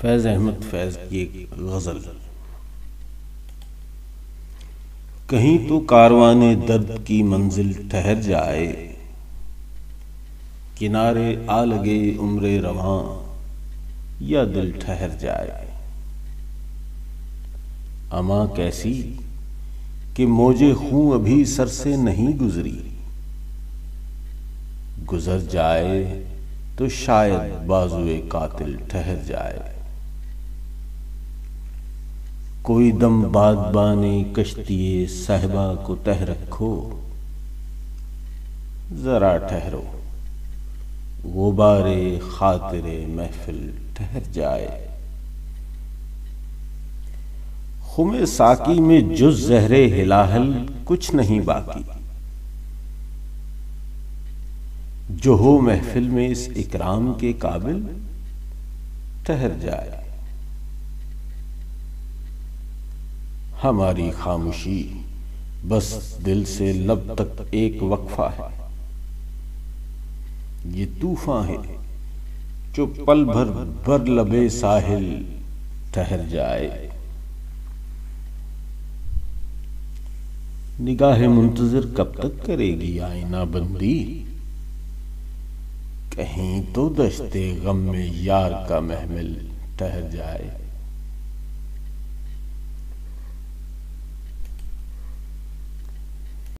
فیض احمد فیض کی ایک غزل۔ کہیں تو کاروان درد کی منزل ٹھہر جائے، کنارے آ لگے عمر رواں یا دل ٹھہر جائے۔ اما کیسی کہ موجے خوں ابھی سر سے نہیں گزری، گزر جائے تو شاید بازوئے قاتل ٹھہر جائے۔ کوئی دم بادبان کشتی صہبا کو تہ رکھو، ذرا ٹھہرو غبار خاطر محفل ٹھہر جائے۔ خم ساقی میں جز زہر ہلاہل کچھ نہیں باقی، جو ہو محفل میں اس اکرام کے قابل ٹھہر جائے۔ ہماری خاموشی بس دل سے لب تک ایک وقفہ ہے، یہ طوفاں ہے جو پل بھر بر لبے ساحل ٹھہر جائے۔ نگاہ منتظر کب تک کرے گی آئینہ بندی، کہیں تو دشت غم میں یار کا محمل ٹھہر جائے۔